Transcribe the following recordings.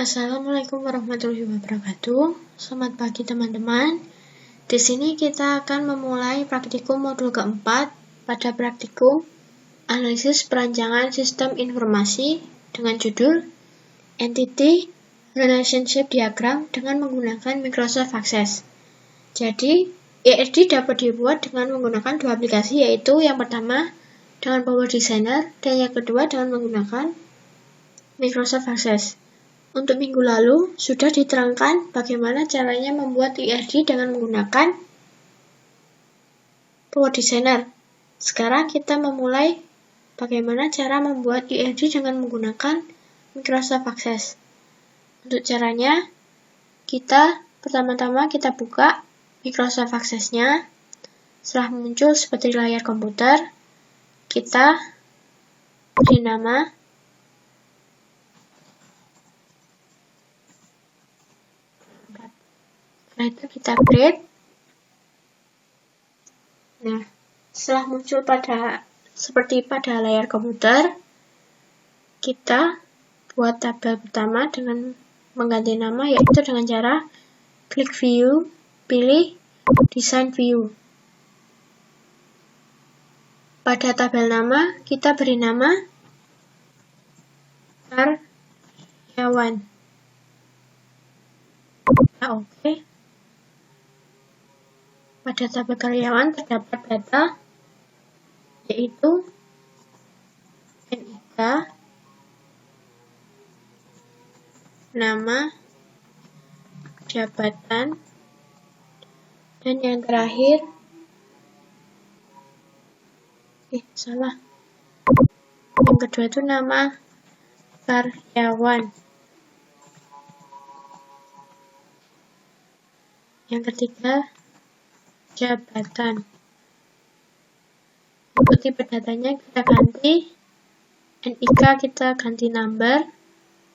Assalamualaikum warahmatullahi wabarakatuh. Selamat pagi teman-teman. Di sini kita akan memulai praktikum modul keempat pada praktikum analisis perancangan sistem informasi dengan judul Entity Relationship Diagram dengan menggunakan Microsoft Access. Jadi, ERD dapat dibuat dengan menggunakan dua aplikasi, yaitu yang pertama dengan Power Designer dan yang kedua dengan menggunakan Microsoft Access. Untuk minggu lalu, sudah diterangkan bagaimana caranya membuat ERD dengan menggunakan Power Designer. Sekarang kita memulai bagaimana cara membuat ERD dengan menggunakan Microsoft Access. Untuk caranya, pertama-tama kita buka Microsoft Access-nya. Setelah muncul seperti layar komputer, kita beri nama. Setelah itu kita create. Nah, setelah muncul seperti pada layar komputer, kita buat tabel pertama dengan mengganti nama, yaitu dengan cara klik view, pilih design view. Pada tabel nama, kita beri nama karyawan. Oke. Pada tabel karyawan terdapat data, yaitu NIK, nama, jabatan, dan yang terakhir, yang kedua itu nama karyawan. Yang ketiga, jabatan. Untuk tipe datanya kita ganti NIK, kita ganti number,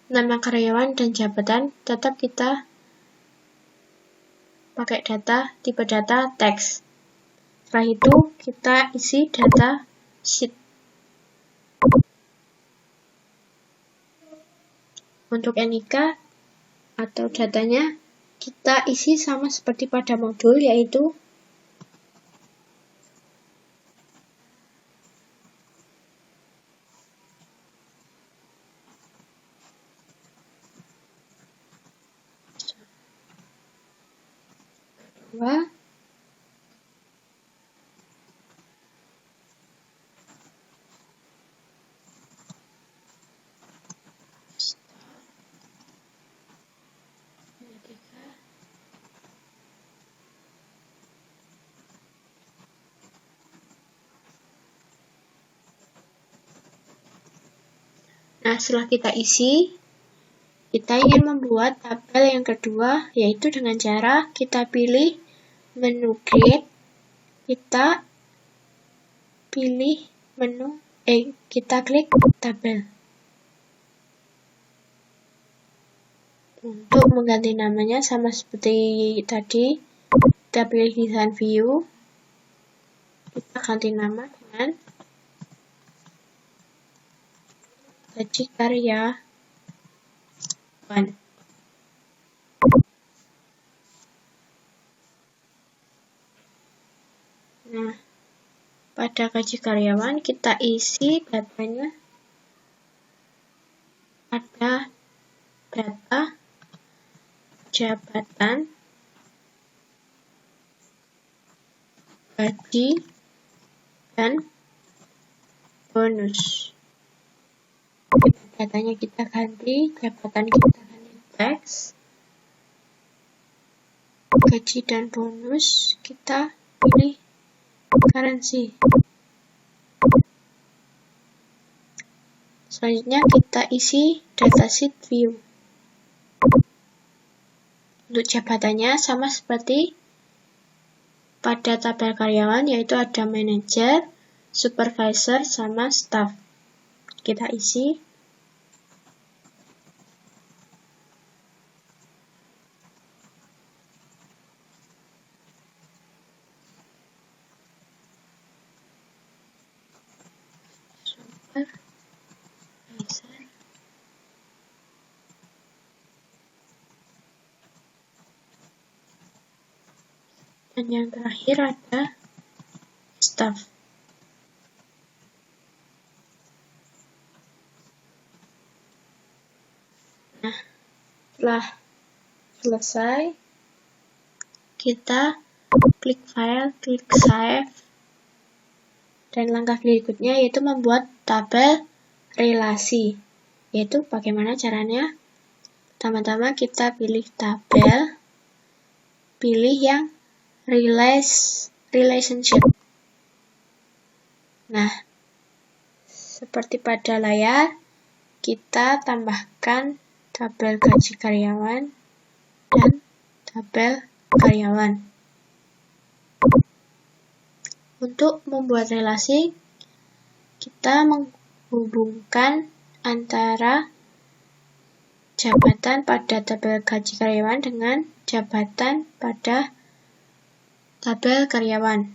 nama karyawan dan jabatan tetap kita pakai tipe data teks. Setelah itu kita isi data sheet. Untuk NIK atau datanya kita isi sama seperti pada modul, yaitu kedua, nah, setelah kita isi, kita ingin membuat tabel yang kedua, yaitu dengan cara kita pilih menu Create, kita klik tabel. Untuk mengganti namanya sama seperti tadi, kita pilih Design View, kita ganti nama dengan gaji karyawan. Nah, pada gaji karyawan kita isi datanya, ada data, jabatan, gaji, dan bonus. Datanya kita ganti, jabatan kita ganti teks, gaji dan bonus kita pilih currency. Selanjutnya kita isi datasheet view. Untuk jabatannya sama seperti pada tabel karyawan, yaitu ada manager, supervisor, sama staff. Kita isi. Supervisor. Dan yang terakhir ada staff. Nah, setelah selesai, kita klik file, klik save, dan langkah berikutnya yaitu membuat tabel relasi. Yaitu bagaimana caranya? Pertama-tama kita pilih tabel, pilih yang relationship. Nah, seperti pada layar, kita tambahkan tabel gaji karyawan dan tabel karyawan. Untuk membuat relasi, kita menghubungkan antara jabatan pada tabel gaji karyawan dengan jabatan pada tabel karyawan.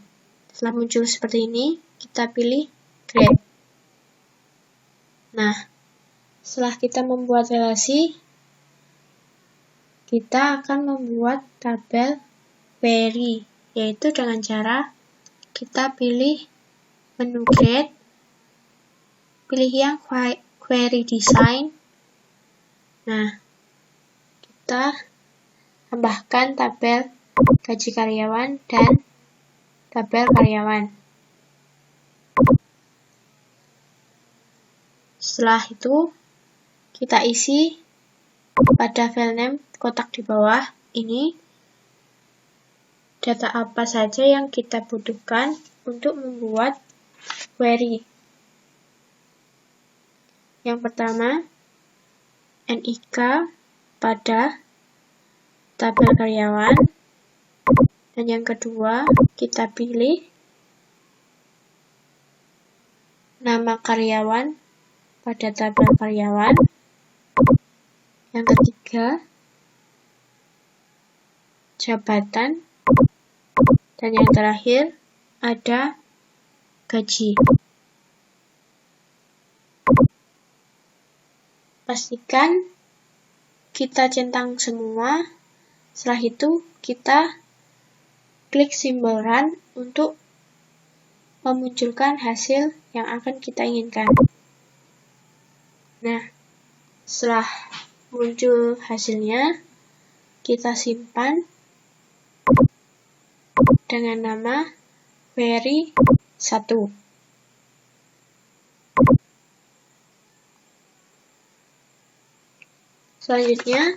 Setelah muncul seperti ini, kita pilih grade. Nah, setelah kita membuat relasi, kita akan membuat tabel query, yaitu dengan cara kita pilih menu grade, pilih yang query design. Nah, kita tambahkan tabel gaji karyawan dan tabel karyawan. Setelah itu, kita isi pada file name kotak di bawah ini data apa saja yang kita butuhkan untuk membuat query. Yang pertama, NIK pada tabel karyawan. Dan yang kedua, kita pilih nama karyawan pada tabel karyawan. Yang ketiga, jabatan. Dan yang terakhir, ada gaji. Pastikan kita centang semua. Setelah itu, kita klik simbol run untuk memunculkan hasil yang akan kita inginkan. Nah, setelah muncul hasilnya, kita simpan dengan nama query 1. Selanjutnya,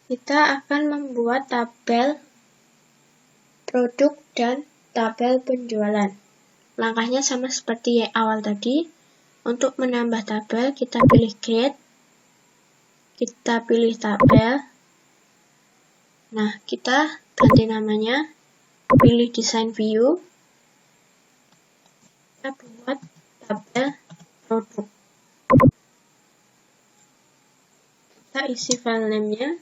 kita akan membuat tabel produk dan tabel penjualan. Langkahnya sama seperti yang awal tadi. Untuk menambah tabel, kita pilih grade, kita pilih tabel. Nah, kita ganti namanya, pilih design view, kita buat tabel produk. Kita isi file name-nya.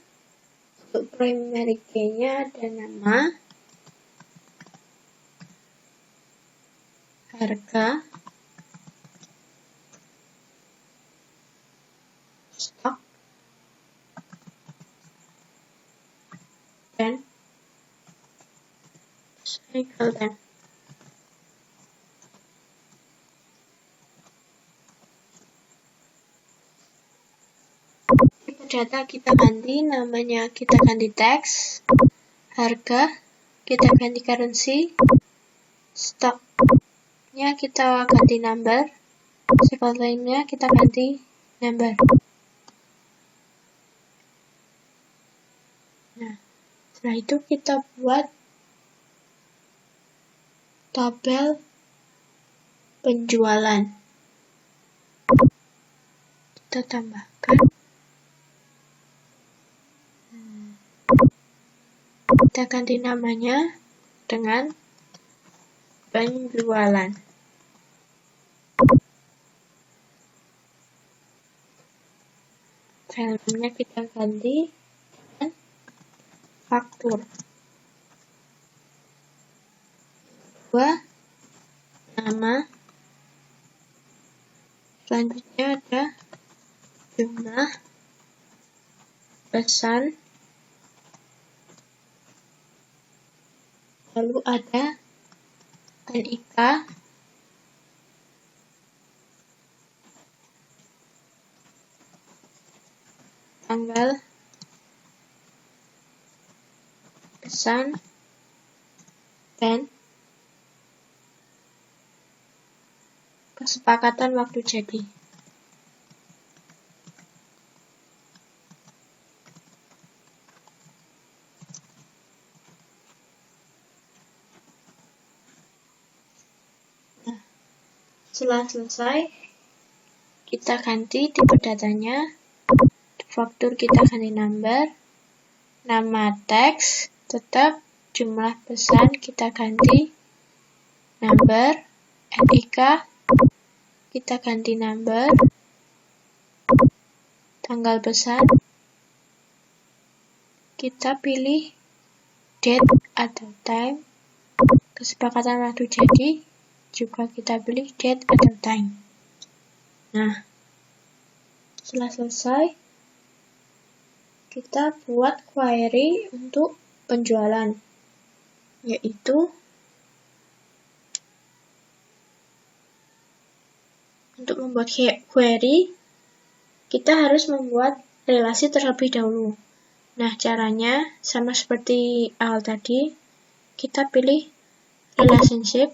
Untuk primary key-nya ada nama, harga, stok, dan cycle time. Data kita ganti, namanya kita ganti teks, harga kita ganti currency, stoknya kita ganti number, cycle time-nya kita ganti number. Nah, setelah itu kita buat tabel penjualan. Kita tambahkan, kita ganti namanya dengan penjualan. Filenya kita ganti dengan faktur. Kedua, nama. Selanjutnya ada jumlah, pesan, lalu ada NIK, tanggal, pesan, dan kesepakatan waktu jadi. Nah, setelah selesai, kita ganti tipe datanya, faktur kita ganti number, nama teks tetap, jumlah pesan kita ganti number, NIK kita ganti number, tanggal pesan kita pilih date atau time, kesepakatan waktu jadi juga kita pilih date atau time. Nah, setelah selesai, kita buat query untuk penjualan, yaitu untuk membuat query, kita harus membuat relasi terlebih dahulu. Nah, caranya sama seperti awal tadi, kita pilih relationship.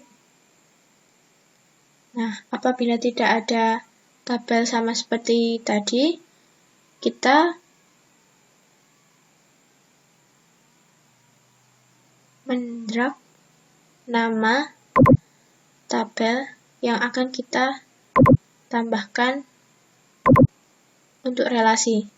Nah, apabila tidak ada tabel sama seperti tadi, kita mendrag nama tabel yang akan kita tambahkan untuk relasi.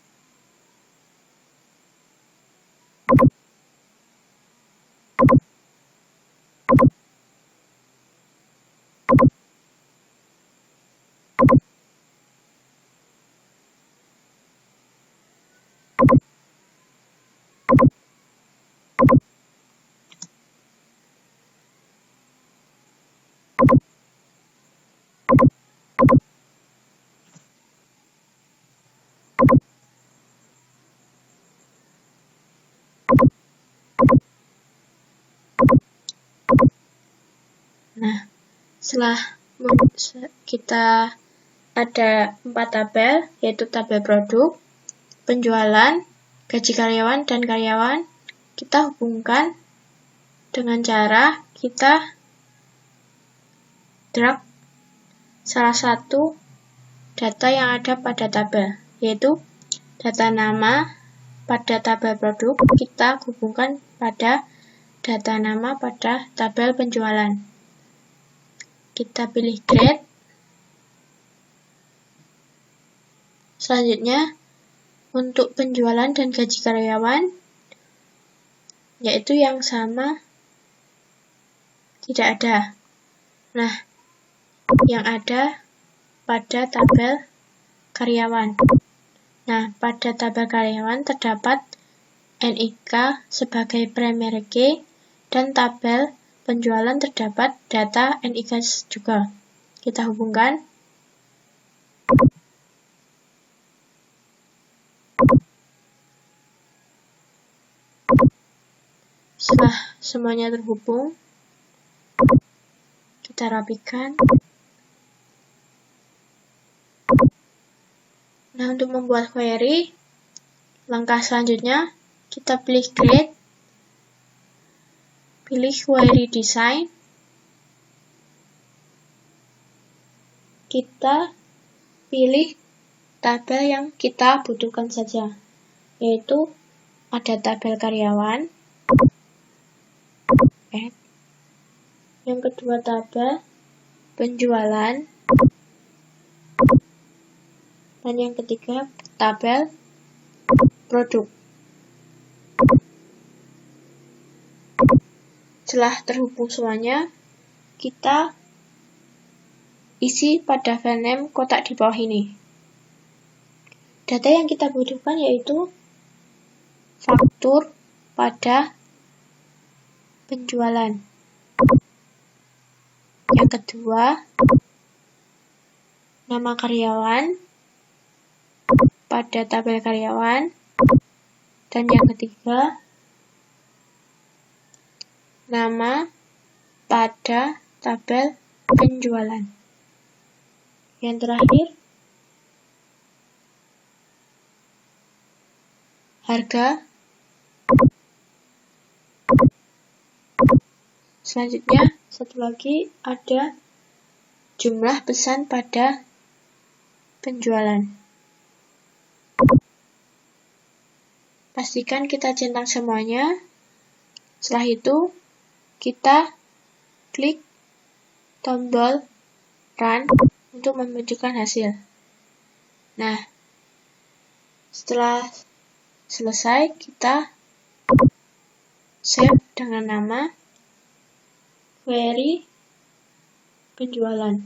Nah, setelah kita ada 4 tabel, yaitu tabel produk, penjualan, gaji karyawan, dan karyawan, kita hubungkan dengan cara kita drag salah satu data yang ada pada tabel, yaitu data nama pada tabel produk, kita hubungkan pada data nama pada tabel penjualan. Kita pilih grade. Selanjutnya, untuk penjualan dan gaji karyawan, yaitu yang sama, tidak ada. Nah, yang ada pada tabel karyawan. Nah, pada tabel karyawan terdapat NIK sebagai primary key, dan tabel penjualan terdapat data NIK juga. Kita hubungkan. Setelah semuanya terhubung, kita rapikan. Nah, untuk membuat query, langkah selanjutnya, kita pilih grade, pilih query design, kita pilih tabel yang kita butuhkan saja, yaitu ada tabel karyawan, yang kedua tabel penjualan, dan yang ketiga tabel produk. Setelah terhubung semuanya, kita isi pada file name kotak di bawah ini. Data yang kita butuhkan yaitu faktur pada penjualan. Yang kedua, nama karyawan pada tabel karyawan. Dan yang ketiga, nama pada tabel penjualan. Yang terakhir, harga. Selanjutnya, satu lagi ada jumlah pesan pada penjualan. Pastikan kita centang semuanya. Setelah itu, kita klik tombol Run untuk menunjukkan hasil. Nah, setelah selesai, kita save dengan nama query penjualan.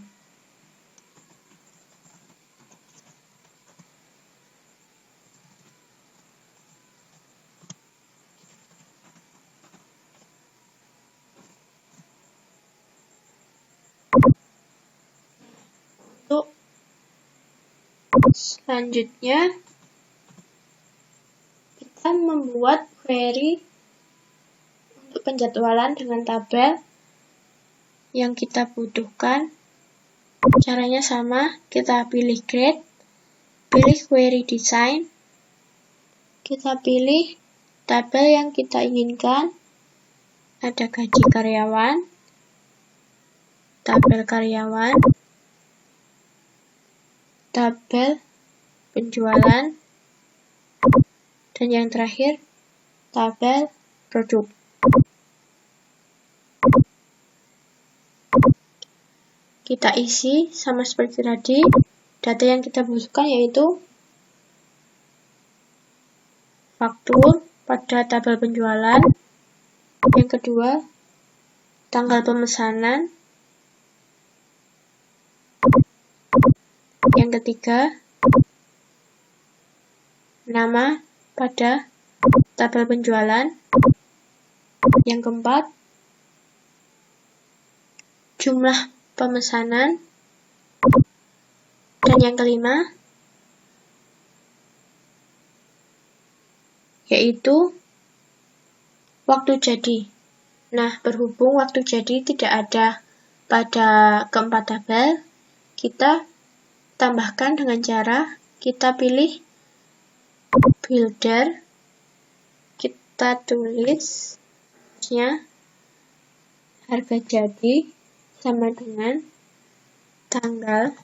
Untuk selanjutnya, kita membuat query untuk penjadwalan dengan tabel yang kita butuhkan. Caranya sama, kita pilih grade, pilih query design, kita pilih tabel yang kita inginkan, ada gaji karyawan, tabel karyawan, tabel penjualan, dan yang terakhir, tabel produk. Kita isi sama seperti tadi, data yang kita butuhkan yaitu faktur pada tabel penjualan, yang kedua, tanggal pemesanan, yang ketiga, nama pada tabel penjualan, yang keempat, jumlah pemesanan, dan yang kelima, yaitu waktu jadi. Nah, berhubung waktu jadi tidak ada pada keempat tabel, kita tambahkan dengan cara kita pilih builder, kita tulis harga jadi sama dengan tanggal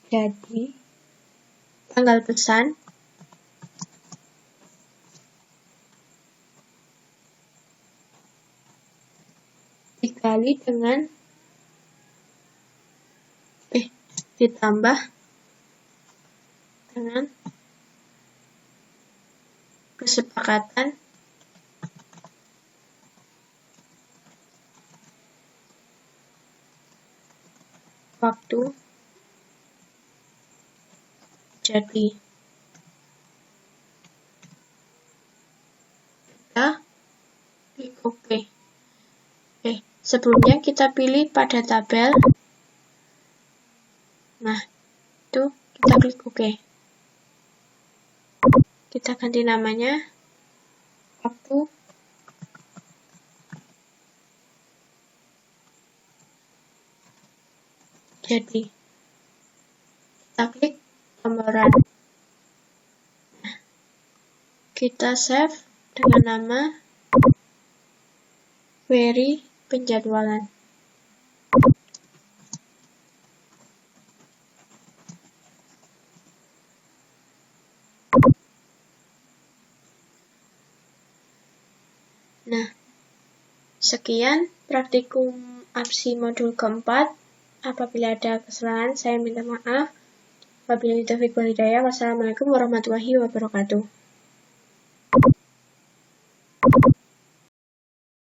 jadi, tanggal pesan, dikali dengan ditambah dengan kesepakatan waktu jadi. Kita klik OK. Sebelumnya kita pilih pada tabel. Nah, itu kita klik OK. Kita ganti namanya waktu jadi. Kita klik tombol Run. Nah, kita save dengan nama query penjadwalan. Nah, sekian praktikum APSI modul keempat. Apabila ada kesalahan, saya minta maaf. Wabillahi taufiq wal hidayah. Wassalamualaikum warahmatullahi wabarakatuh.